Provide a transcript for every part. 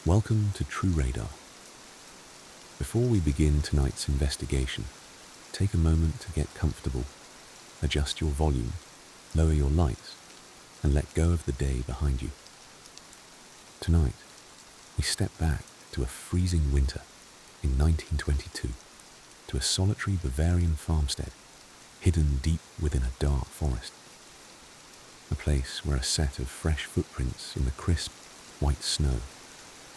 Welcome to True Radar. Before we begin tonight's investigation, take a moment to get comfortable, adjust your volume, lower your lights, and let go of the day behind you. Tonight, we step back to a freezing winter in 1922, to a solitary Bavarian farmstead hidden deep within a dark forest. A place where a set of fresh footprints in the crisp, white snow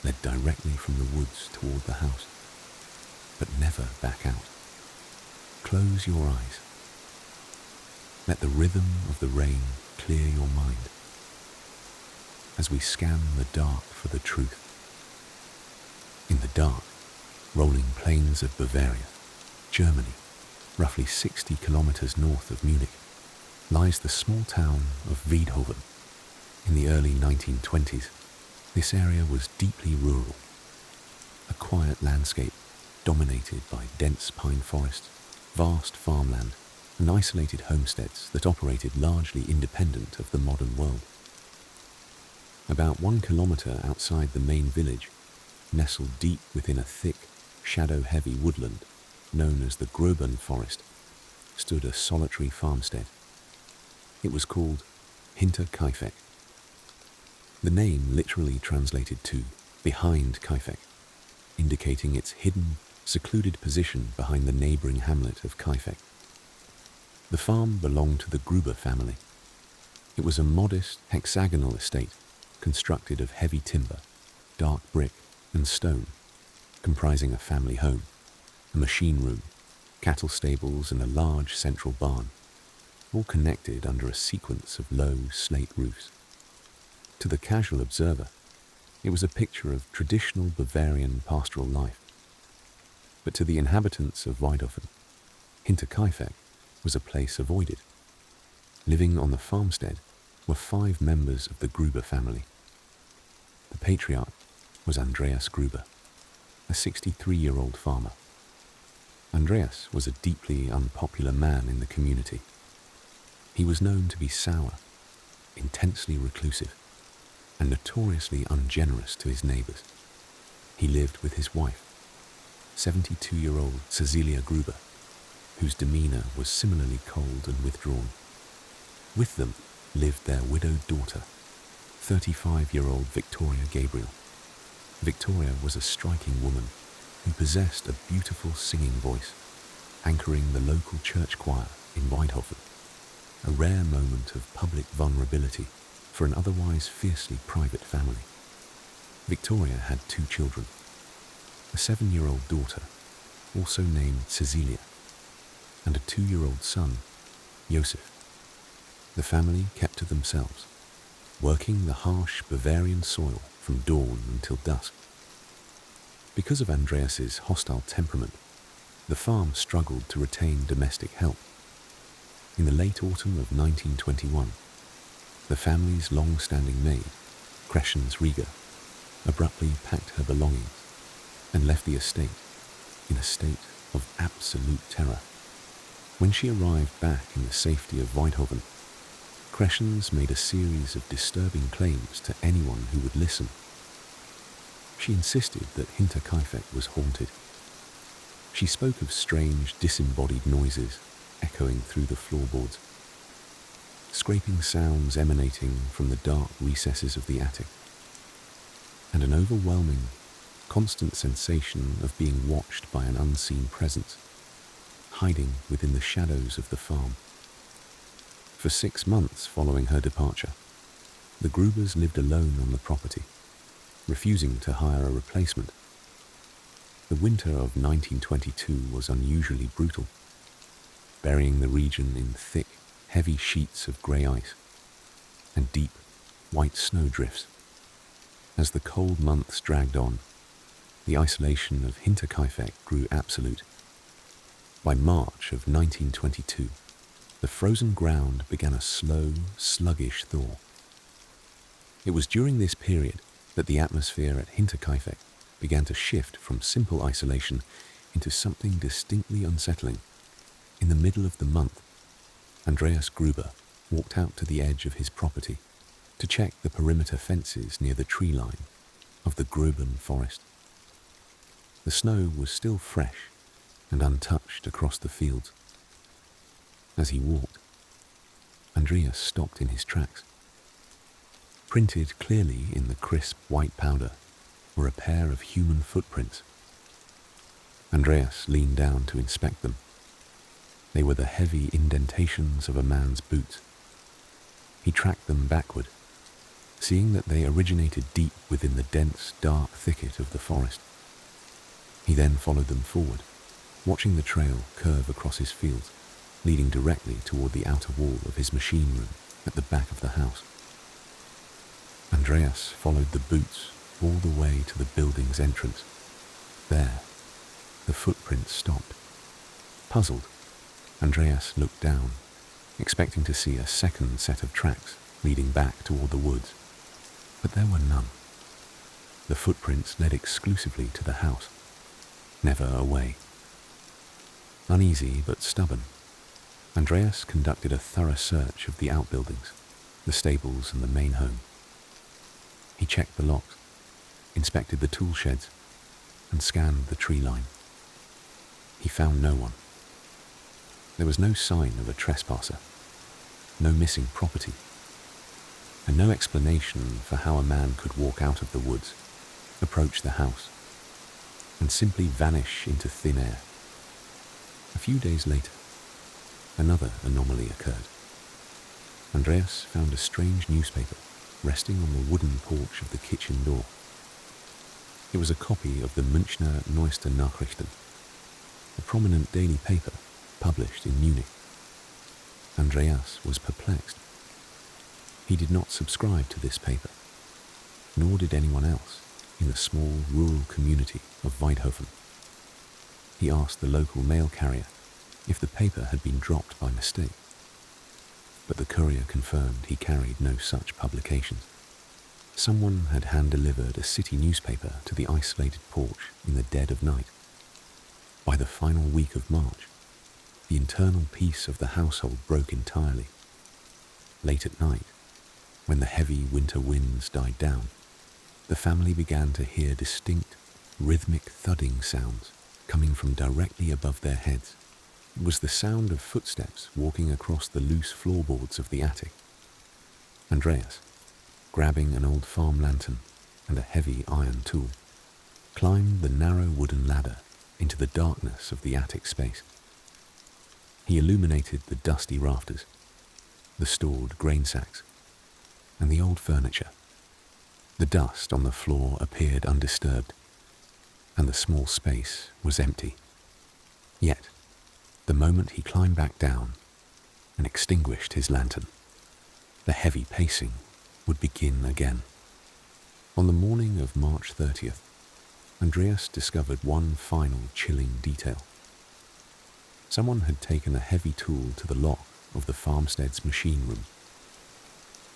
led directly from the woods toward the house, but never back out. Close your eyes. Let the rhythm of the rain clear your mind as we scan the dark for the truth. In the dark, rolling plains of Bavaria, Germany, roughly 60 kilometers north of Munich, lies the small town of Weidhofen. In the early 1920s, this area was deeply rural, a quiet landscape dominated by dense pine forests, vast farmland, and isolated homesteads that operated largely independent of the modern world. About 1 kilometer outside the main village, nestled deep within a thick, shadow-heavy woodland known as the Groben Forest, stood a solitary farmstead. It was called Hinterkaifeck. The name literally translated to behind Kaifeck, indicating its hidden, secluded position behind the neighboring hamlet of Kaifeck. The farm belonged to the Gruber family. It was a modest, hexagonal estate constructed of heavy timber, dark brick, and stone, comprising a family home, a machine room, cattle stables, and a large central barn, all connected under a sequence of low slate roofs. To the casual observer, it was a picture of traditional Bavarian pastoral life. But to the inhabitants of Weidhofen, Hinterkaifeck was a place avoided. Living on the farmstead were 5 members of the Gruber family. The patriarch was Andreas Gruber, a 63-year-old farmer. Andreas was a deeply unpopular man in the community. He was known to be sour, intensely reclusive, and notoriously ungenerous to his neighbors. He lived with his wife, 72-year-old Cecilia Gruber, whose demeanor was similarly cold and withdrawn. With them lived their widowed daughter, 35-year-old Victoria Gabriel. Victoria was a striking woman who possessed a beautiful singing voice, anchoring the local church choir in Weidhofen, a rare moment of public vulnerability for an otherwise fiercely private family. Victoria had 2 children, a 7-year-old daughter, also named Cecilia, and a 2-year-old son, Josef. The family kept to themselves, working the harsh Bavarian soil from dawn until dusk. Because of Andreas's hostile temperament, the farm struggled to retain domestic help. In the late autumn of 1921, the family's long-standing maid, Crescens Rieger, abruptly packed her belongings and left the estate in a state of absolute terror. When she arrived back in the safety of Weidhofen, Crescens made a series of disturbing claims to anyone who would listen. She insisted that Hinterkaifeck was haunted. She spoke of strange, disembodied noises echoing through the floorboards, scraping sounds emanating from the dark recesses of the attic, and an overwhelming, constant sensation of being watched by an unseen presence, hiding within the shadows of the farm. For 6 months following her departure, the Grubers lived alone on the property, refusing to hire a replacement. The winter of 1922 was unusually brutal, burying the region in thick, heavy sheets of grey ice and deep, white snowdrifts. As the cold months dragged on, the isolation of Hinterkaifeck grew absolute. By March of 1922, the frozen ground began a slow, sluggish thaw. It was during this period that the atmosphere at Hinterkaifeck began to shift from simple isolation into something distinctly unsettling. In the middle of the month, Andreas Gruber walked out to the edge of his property to check the perimeter fences near the tree line. of the Gruben forest. The snow was still fresh and untouched across the fields. As he walked, Andreas stopped in his tracks. Printed clearly in the crisp white powder were a pair of human footprints. Andreas leaned down to inspect them. They were the heavy indentations of a man's boots. He tracked them backward, seeing that they originated deep within the dense, dark thicket of the forest. He then followed them forward, watching the trail curve across his fields, leading directly toward the outer wall of his machine room at the back of the house. Andreas followed the boots all the way to the building's entrance. There, the footprints stopped. Puzzled, Andreas looked down, expecting to see a second set of tracks leading back toward the woods. But there were none. The footprints led exclusively to the house, never away. Uneasy but stubborn, Andreas conducted a thorough search of the outbuildings, the stables and the main home. He checked the locks, inspected the tool sheds, and scanned the tree line. He found no one. There was no sign of a trespasser, no missing property, and no explanation for how a man could walk out of the woods, approach the house, and simply vanish into thin air. A few days later, another anomaly occurred. Andreas found a strange newspaper resting on the wooden porch of the kitchen door. It was a copy of the Münchner Neueste Nachrichten, a prominent daily paper published in Munich. Andreas was perplexed. He did not subscribe to this paper, nor did anyone else in the small rural community of Weidhofen. He asked the local mail carrier if the paper had been dropped by mistake, but the courier confirmed he carried no such publications. Someone had hand-delivered a city newspaper to the isolated porch in the dead of night. By the final week of March, the internal peace of the household broke entirely. Late at night, when the heavy winter winds died down, the family began to hear distinct, rhythmic thudding sounds coming from directly above their heads. It was the sound of footsteps walking across the loose floorboards of the attic. Andreas, grabbing an old farm lantern and a heavy iron tool, climbed the narrow wooden ladder into the darkness of the attic space. He illuminated the dusty rafters, the stored grain sacks, and the old furniture. The dust on the floor appeared undisturbed, and the small space was empty. Yet, the moment he climbed back down and extinguished his lantern, the heavy pacing would begin again. On the morning of March 30th, Andreas discovered one final chilling detail. Someone had taken a heavy tool to the lock of the farmstead's machine room.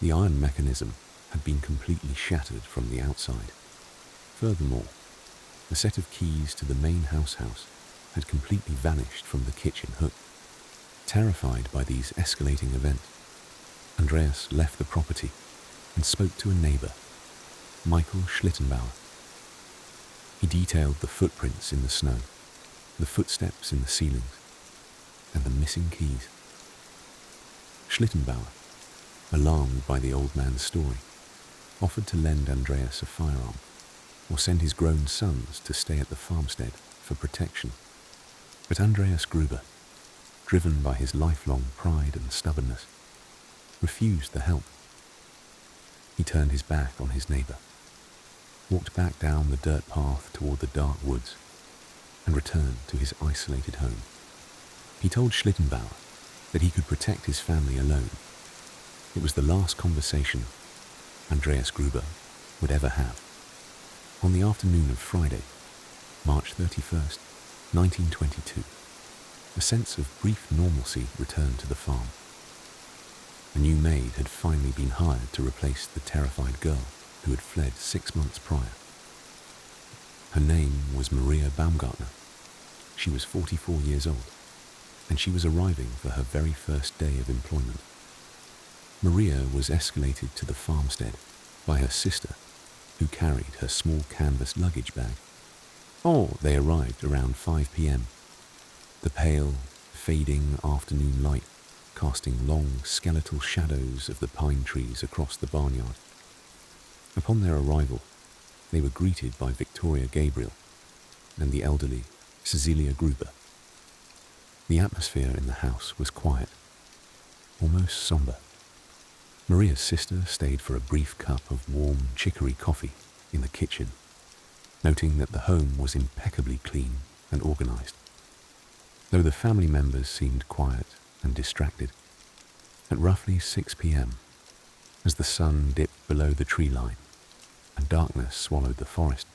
The iron mechanism had been completely shattered from the outside. Furthermore, the set of keys to the main house had completely vanished from the kitchen hook. Terrified by these escalating events, Andreas left the property and spoke to a neighbor, Michael Schlittenbauer. He detailed the footprints in the snow, the footsteps in the ceilings, and the missing keys. Schlittenbauer, alarmed by the old man's story, offered to lend Andreas a firearm or send his grown sons to stay at the farmstead for protection. But Andreas Gruber, driven by his lifelong pride and stubbornness, refused the help. He turned his back on his neighbor, walked back down the dirt path toward the dark woods, and returned to his isolated home. He told Schlittenbauer that he could protect his family alone. It was the last conversation Andreas Gruber would ever have. On the afternoon of Friday, March 31st, 1922, a sense of brief normalcy returned to the farm. A new maid had finally been hired to replace the terrified girl who had fled 6 months prior. Her name was Maria Baumgartner. She was 44 years old, and she was arriving for her very first day of employment. Maria was escalated to the farmstead by her sister, who carried her small canvas luggage bag. Or they arrived around 5 p.m., the pale, fading afternoon light casting long skeletal shadows of the pine trees across the barnyard. Upon their arrival, they were greeted by Victoria Gabriel and the elderly Cecilia Gruber. The atmosphere in the house was quiet, almost somber. Maria's sister stayed for a brief cup of warm chicory coffee in the kitchen, noting that the home was impeccably clean and organized. Though the family members seemed quiet and distracted, at roughly 6 p.m., as the sun dipped below the tree line and darkness swallowed the forest,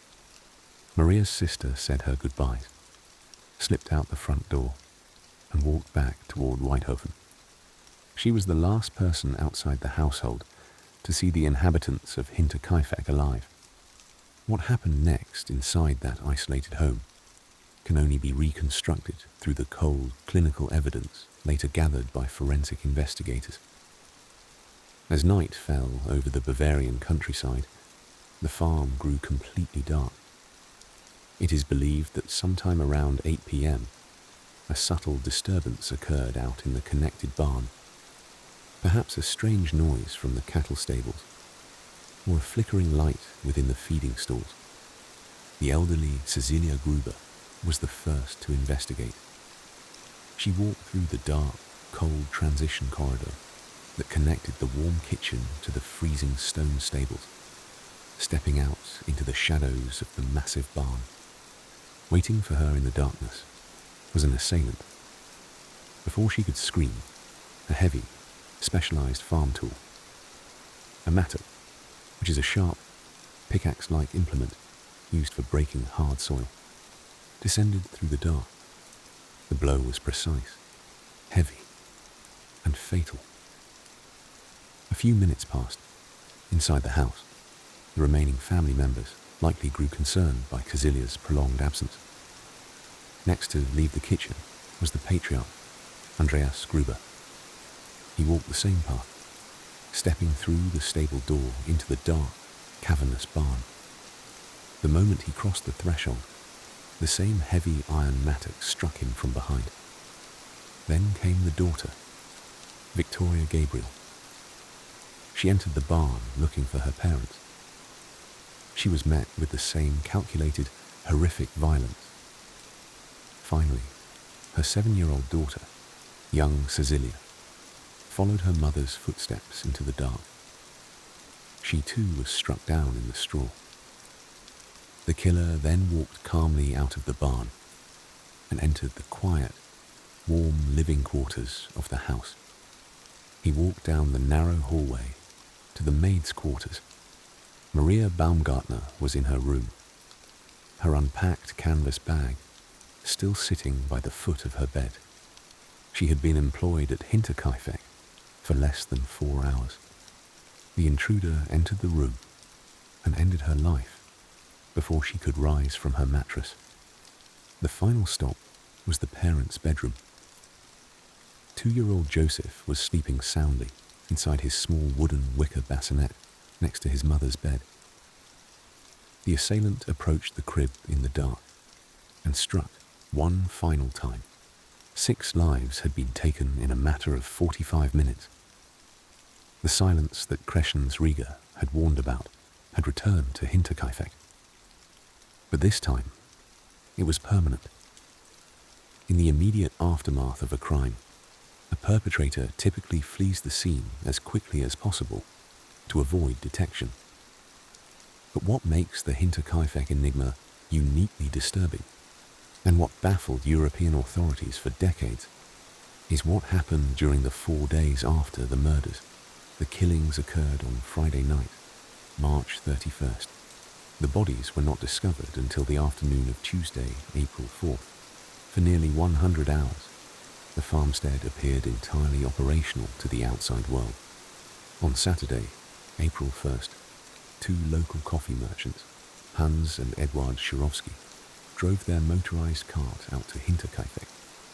Maria's sister said her goodbyes, slipped out the front door, and walked back toward Whitehoven. She was the last person outside the household to see the inhabitants of Hinterkaifeck alive. What happened next inside that isolated home can only be reconstructed through the cold, clinical evidence later gathered by forensic investigators. As night fell over the Bavarian countryside, the farm grew completely dark. It is believed that sometime around 8 p.m., a subtle disturbance occurred out in the connected barn. Perhaps a strange noise from the cattle stables, or a flickering light within the feeding stalls. The elderly Cecilia Gruber was the first to investigate. She walked through the dark, cold transition corridor that connected the warm kitchen to the freezing stone stables, stepping out into the shadows of the massive barn. Waiting for her in the darkness was an assailant. Before she could scream, a heavy, specialized farm tool, a mattock, which is a sharp, pickaxe-like implement used for breaking hard soil, descended through the dark. The blow was precise, heavy, and fatal. A few minutes passed. Inside the house, the remaining family members likely grew concerned by Cecilia's prolonged absence. Next to leave the kitchen was the patriarch, Andreas Gruber. He walked the same path, stepping through the stable door into the dark, cavernous barn. The moment he crossed the threshold, the same heavy iron mattock struck him from behind. Then came the daughter, Victoria Gabriel. She entered the barn looking for her parents. She was met with the same calculated, horrific violence. Finally, her 7-year-old daughter, young Cecilia, followed her mother's footsteps into the dark. She too was struck down in the straw. The killer then walked calmly out of the barn and entered the quiet, warm living quarters of the house. He walked down the narrow hallway to the maid's quarters. Maria Baumgartner was in her room, her unpacked canvas bag still sitting by the foot of her bed. She had been employed at Hinterkaifeck for less than 4 hours. The intruder entered the room and ended her life before she could rise from her mattress. The final stop was the parents' bedroom. 2-year-old Joseph was sleeping soundly inside his small wooden wicker bassinet next to his mother's bed. The assailant approached the crib in the dark and struck one final time. 6 lives had been taken in a matter of 45 minutes. The silence that Crescens Riga had warned about had returned to Hinterkaifeck. But this time, it was permanent. In the immediate aftermath of a crime, a perpetrator typically flees the scene as quickly as possible to avoid detection. But what makes the Hinterkaifeck enigma uniquely disturbing, and what baffled European authorities for decades, is what happened during the 4 days after the murders. The killings occurred on Friday night, March 31st. The bodies were not discovered until the afternoon of Tuesday, April 4th. For nearly 100 hours, the farmstead appeared entirely operational to the outside world. On Saturday, April 1st, 2 local coffee merchants, Hans and Eduard Shirovsky, drove their motorized cart out to Hinterkaifeck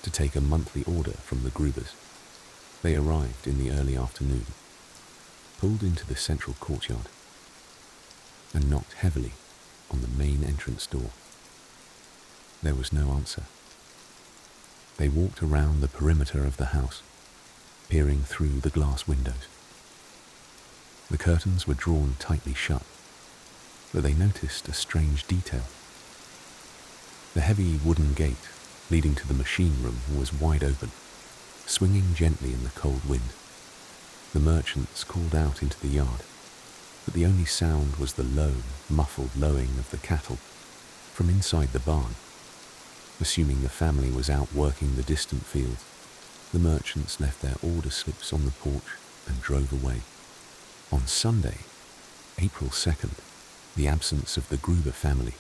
to take a monthly order from the Grubers. They arrived in the early afternoon, pulled into the central courtyard. and knocked heavily on the main entrance door. There was no answer. They walked around the perimeter of the house, peering through the glass windows. The curtains were drawn tightly shut, but they noticed a strange detail. The heavy wooden gate leading to the machine room was wide open, swinging gently in the cold wind. The merchants called out into the yard, but the only sound was the low, muffled lowing of the cattle from inside the barn. Assuming the family was out working the distant fields, the merchants left their order slips on the porch and drove away. On Sunday, April 2nd, the absence of the Gruber family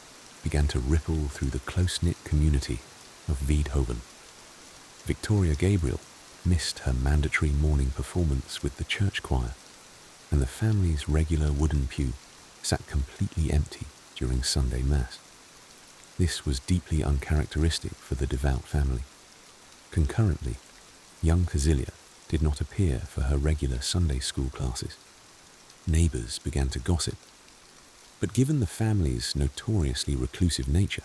began to ripple through the close-knit community of Wiedhoven. Victoria Gabriel missed her mandatory morning performance with the church choir, and the family's regular wooden pew sat completely empty during Sunday Mass. This was deeply uncharacteristic for the devout family. Concurrently, young Casilia did not appear for her regular Sunday school classes. Neighbors began to gossip, but given the family's notoriously reclusive nature,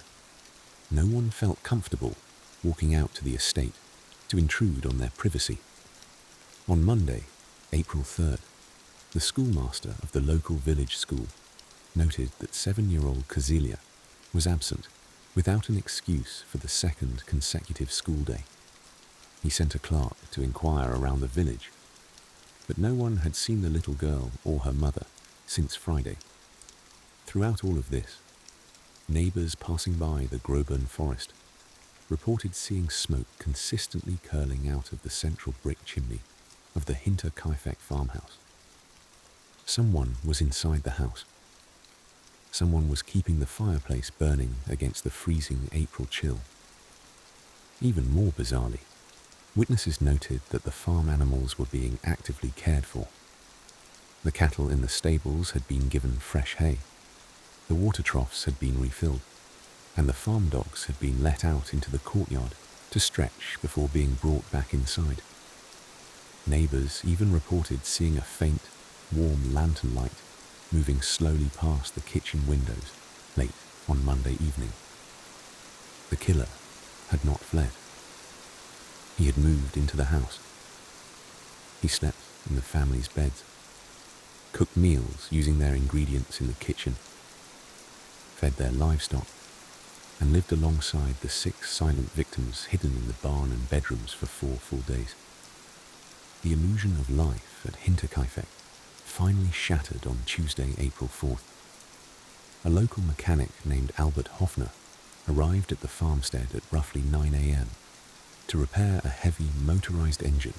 no one felt comfortable walking out to the estate to intrude on their privacy. On Monday, April 3rd, the schoolmaster of the local village school noted that 7-year-old Casilia was absent without an excuse for the second consecutive school day. He sent a clerk to inquire around the village, but no one had seen the little girl or her mother since Friday. Throughout all of this, neighbors passing by the Groburn forest reported seeing smoke consistently curling out of the central brick chimney of the Hinterkaifeck farmhouse. Someone was inside the house. Someone was keeping the fireplace burning against the freezing April chill. Even more bizarrely, witnesses noted that the farm animals were being actively cared for. The cattle in the stables had been given fresh hay, the water troughs had been refilled, and the farm dogs had been let out into the courtyard to stretch before being brought back inside. Neighbors even reported seeing a faint, warm lantern light moving slowly past the kitchen windows late on Monday evening. The killer had not fled. He had moved into the house. He slept in the family's beds, cooked meals using their ingredients in the kitchen, fed their livestock, and lived alongside the 6 silent victims hidden in the barn and bedrooms for 4 full days. The illusion of life at Hinterkaifeck finally shattered on Tuesday, April 4th. A local mechanic named Albert Hoffner arrived at the farmstead at roughly 9 a.m. to repair a heavy motorized engine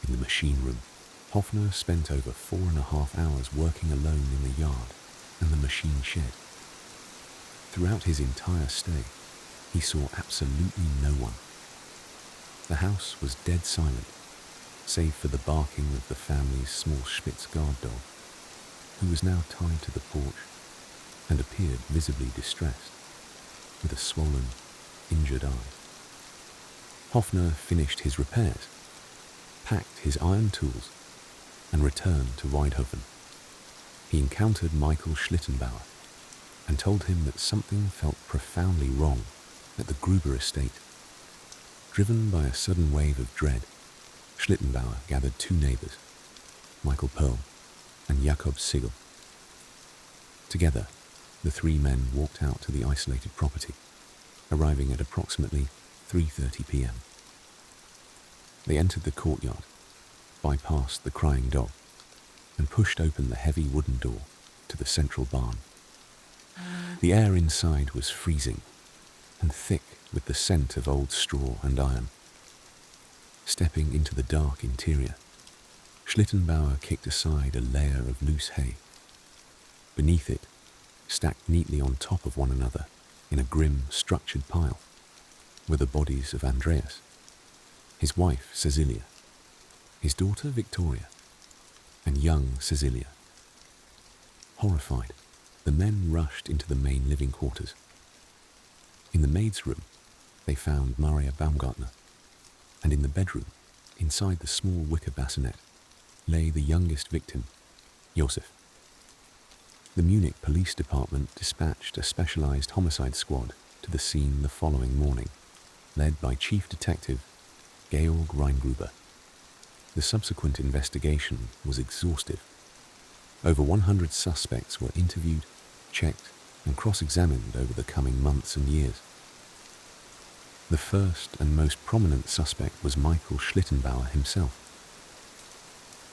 in the machine room. Hoffner spent over 4.5 hours working alone in the yard and the machine shed. Throughout his entire stay, he saw absolutely no one. The house was dead silent, save for the barking of the family's small Spitz guard dog, who was now tied to the porch and appeared visibly distressed, with a swollen, injured eye. Hoffner finished his repairs, packed his iron tools, and returned to Wiedhoven. He encountered Michael Schlittenbauer and told him that something felt profoundly wrong at the Gruber estate. Driven by a sudden wave of dread, Schlittenbauer gathered 2 neighbors, Michael Pearl and Jakob Sigel. Together, the 3 men walked out to the isolated property, arriving at approximately 3:30 p.m. They entered the courtyard, bypassed the crying dog, and pushed open the heavy wooden door to the central barn. The air inside was freezing and thick with the scent of old straw and iron. Stepping into the dark interior, Schlittenbauer kicked aside a layer of loose hay. Beneath it, stacked neatly on top of one another in a grim, structured pile, were the bodies of Andreas, his wife Cecilia, his daughter Victoria, and young Cecilia. Horrified, the men rushed into the main living quarters. In the maid's room, they found Maria Baumgartner, and in the bedroom, inside the small wicker bassinet, lay the youngest victim, Josef. The Munich police department dispatched a specialized homicide squad to the scene the following morning, led by Chief Detective Georg Reingruber. The subsequent investigation was exhaustive. Over 100 suspects were interviewed, checked, and cross-examined over the coming months and years. The first and most prominent suspect was Michael Schlittenbauer himself.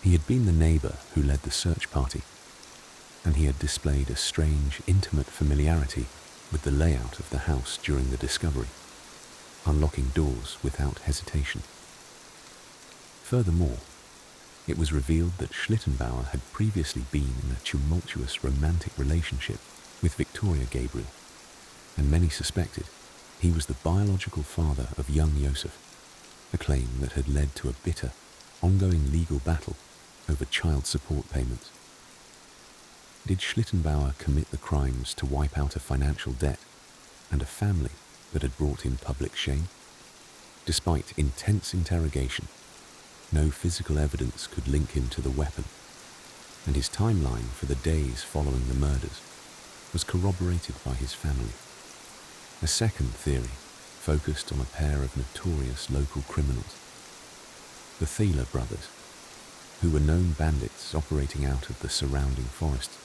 He had been the neighbor who led the search party, and he had displayed a strange, intimate familiarity with the layout of the house during the discovery, unlocking doors without hesitation. Furthermore, it was revealed that Schlittenbauer had previously been in a tumultuous romantic relationship with Victoria Gabriel, and many suspected he was the biological father of young Josef, a claim that had led to a bitter, ongoing legal battle over child support payments. Did Schlittenbauer commit the crimes to wipe out a financial debt and a family that had brought him public shame? Despite intense interrogation, no physical evidence could link him to the weapon, and his timeline for the days following the murders was corroborated by his family. A second theory focused on a pair of notorious local criminals, the Thaler brothers, who were known bandits operating out of the surrounding forests.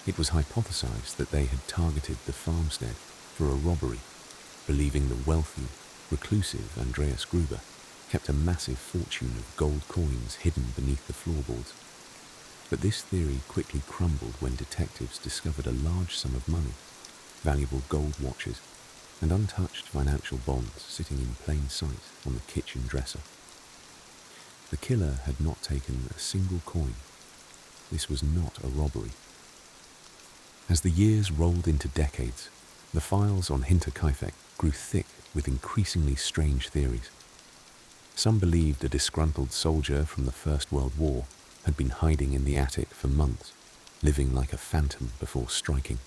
It was hypothesized that they had targeted the farmstead for a robbery, believing the wealthy, reclusive Andreas Gruber kept a massive fortune of gold coins hidden beneath the floorboards. But this theory quickly crumbled when detectives discovered a large sum of money, valuable gold watches, and untouched financial bonds sitting in plain sight on the kitchen dresser. The killer had not taken a single coin. This was not a robbery. As the years rolled into decades, the files on Hinterkaifeck grew thick with increasingly strange theories. Some believed a disgruntled soldier from the First World War had been hiding in the attic for months, living like a phantom before striking.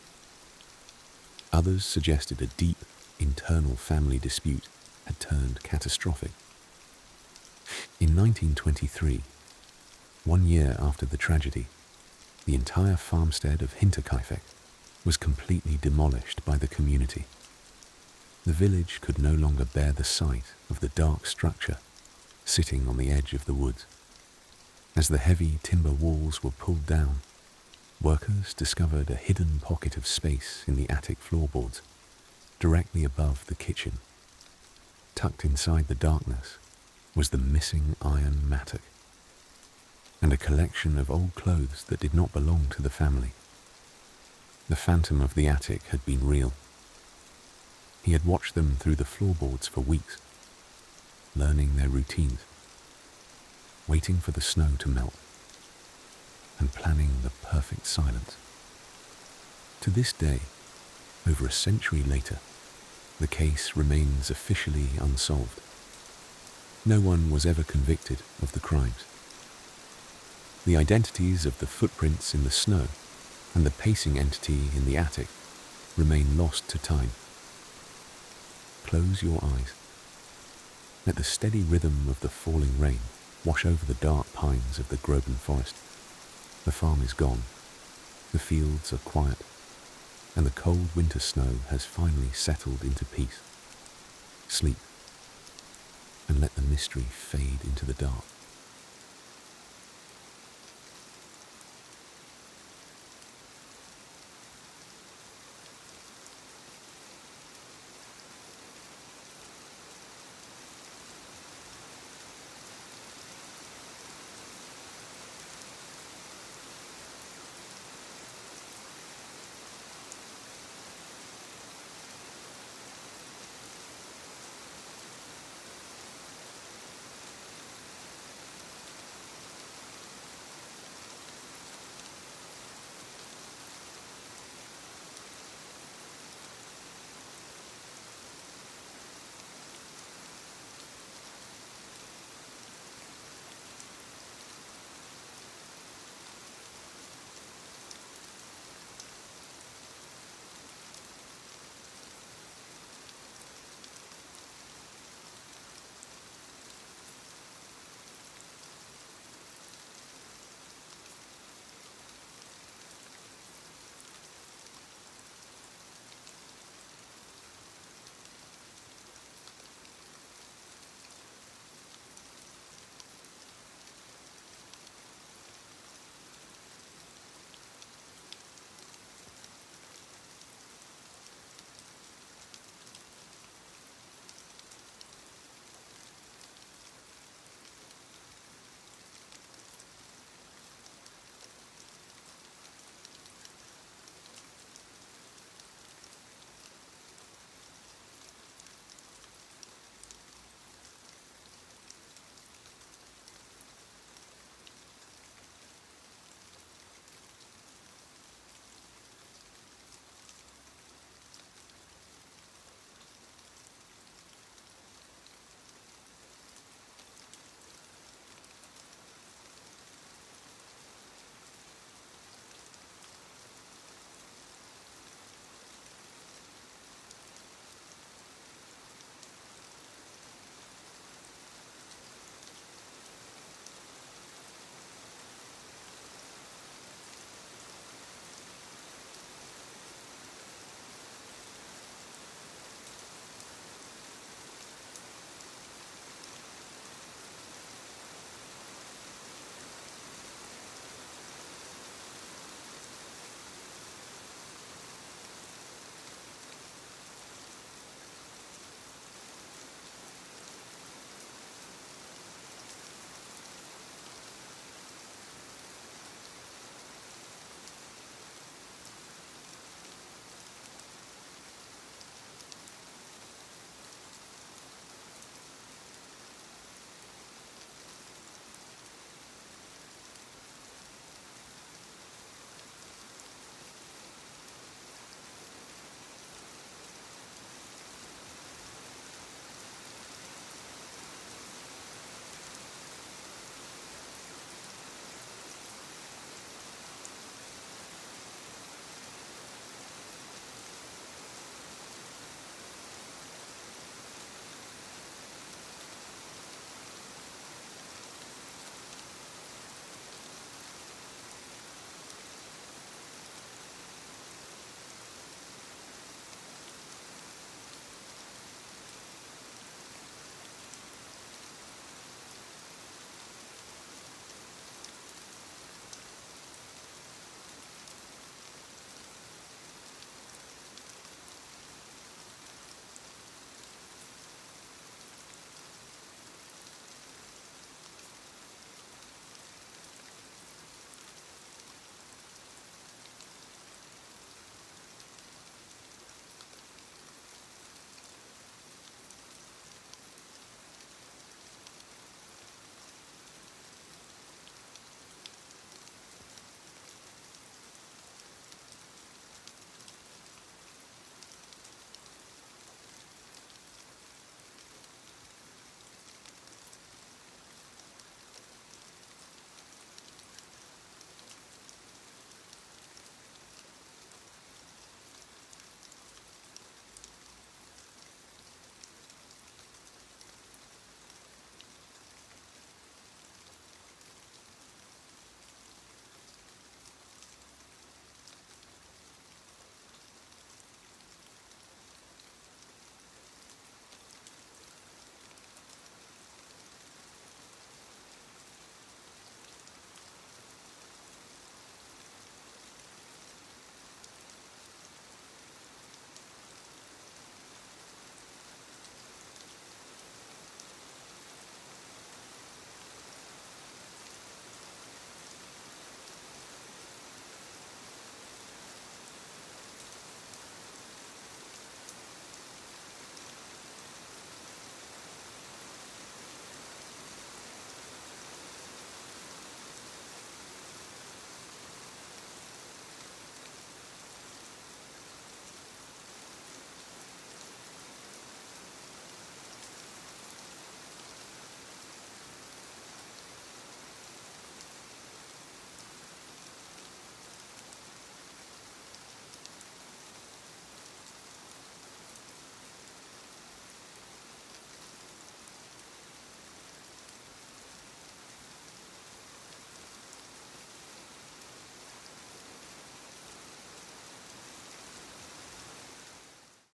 Others suggested a deep, internal family dispute had turned catastrophic. In 1923, 1 year after the tragedy, the entire farmstead of Hinterkaifeck was completely demolished by the community. The village could no longer bear the sight of the dark structure sitting on the edge of the woods. As the heavy timber walls were pulled down, workers discovered a hidden pocket of space in the attic floorboards, directly above the kitchen. Tucked inside the darkness was the missing iron mattock, and a collection of old clothes that did not belong to the family. The phantom of the attic had been real. He had watched them through the floorboards for weeks, learning their routines, waiting for the snow to melt, and planning the perfect silence. To this day, over a century later, the case remains officially unsolved. No one was ever convicted of the crimes. The identities of the footprints in the snow and the pacing entity in the attic remain lost to time. Close your eyes. Let the steady rhythm of the falling rain wash over the dark pines of the Groban forest. The farm is gone, the fields are quiet, and the cold winter snow has finally settled into peace. Sleep, and let the mystery fade into the dark.